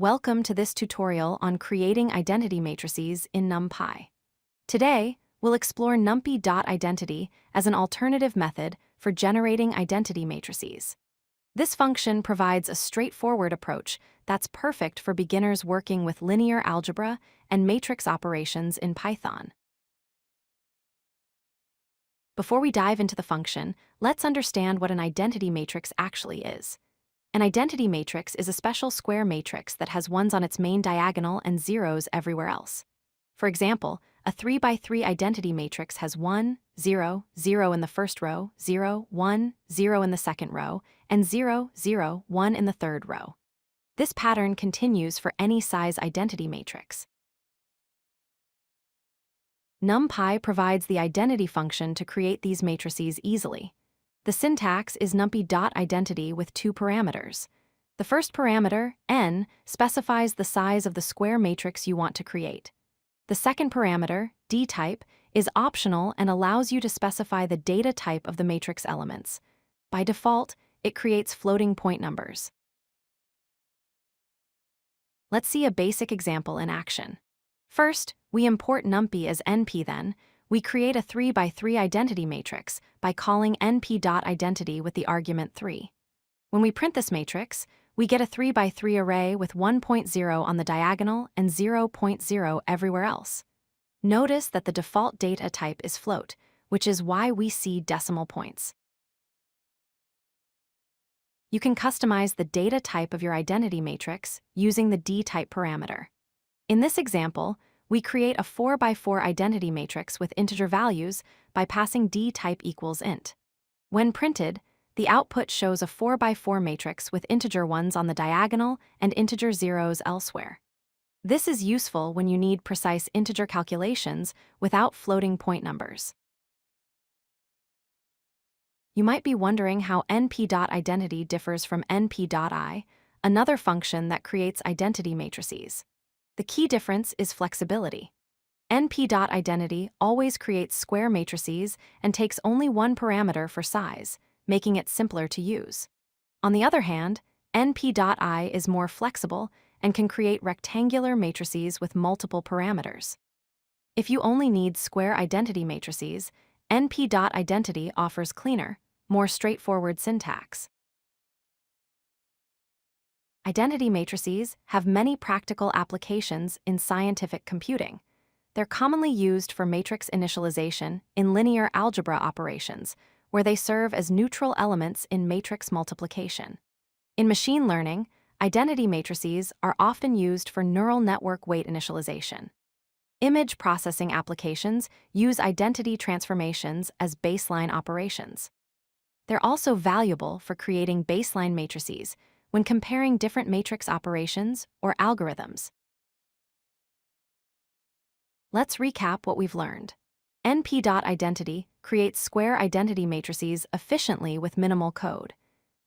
Welcome to this tutorial on creating identity matrices in NumPy. Today, we'll explore np.identity as an alternative method for generating identity matrices. This function provides a straightforward approach that's perfect for beginners working with linear algebra and matrix operations in Python. Before we dive into the function, let's understand what an identity matrix actually is. An identity matrix is a special square matrix that has ones on its main diagonal and zeros everywhere else. For example, a 3x3 identity matrix has 1, 0, 0 in the first row, 0, 1, 0 in the second row, and 0, 0, 1 in the third row. This pattern continues for any size identity matrix. NumPy provides the identity function to create these matrices easily. The syntax is np.identity with two parameters. The first parameter, n, specifies the size of the square matrix you want to create. The second parameter, dtype, is optional and allows you to specify the data type of the matrix elements. By default, it creates floating point numbers. Let's see a basic example in action. First, we import numpy as np. Then, we create a 3x3 identity matrix by calling np.identity with the argument 3. When we print this matrix, we get a 3x3 array with 1.0 on the diagonal and 0.0 everywhere else. Notice that the default data type is float, which is why we see decimal points. You can customize the data type of your identity matrix using the dtype parameter. In this example, we create a 4x4 identity matrix with integer values by passing dtype equals int. When printed, the output shows a 4x4 matrix with integer ones on the diagonal and integer zeros elsewhere. This is useful when you need precise integer calculations without floating point numbers. You might be wondering how np.identity differs from np.eye, another function that creates identity matrices. The key difference is flexibility. np.identity always creates square matrices and takes only one parameter for size, making it simpler to use. On the other hand, np.eye is more flexible and can create rectangular matrices with multiple parameters. If you only need square identity matrices, np.identity offers cleaner, more straightforward syntax. Identity matrices have many practical applications in scientific computing. They're commonly used for matrix initialization in linear algebra operations, where they serve as neutral elements in matrix multiplication. In machine learning, identity matrices are often used for neural network weight initialization. Image processing applications use identity transformations as baseline operations. They're also valuable for creating baseline matrices when comparing different matrix operations or algorithms. Let's recap what we've learned. np.identity creates square identity matrices efficiently with minimal code.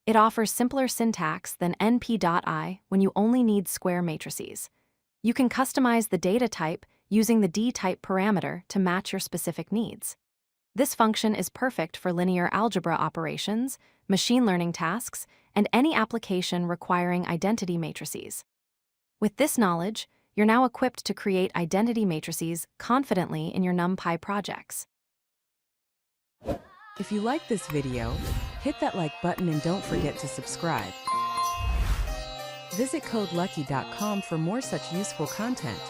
It offers simpler syntax than np.eye when you only need square matrices. You can customize the data type using the dtype parameter to match your specific needs. This function is perfect for linear algebra operations, machine learning tasks, and any application requiring identity matrices. With this knowledge, you're now equipped to create identity matrices confidently in your NumPy projects. If you like this video, hit that like button and don't forget to subscribe. Visit codelucky.com for more such useful content.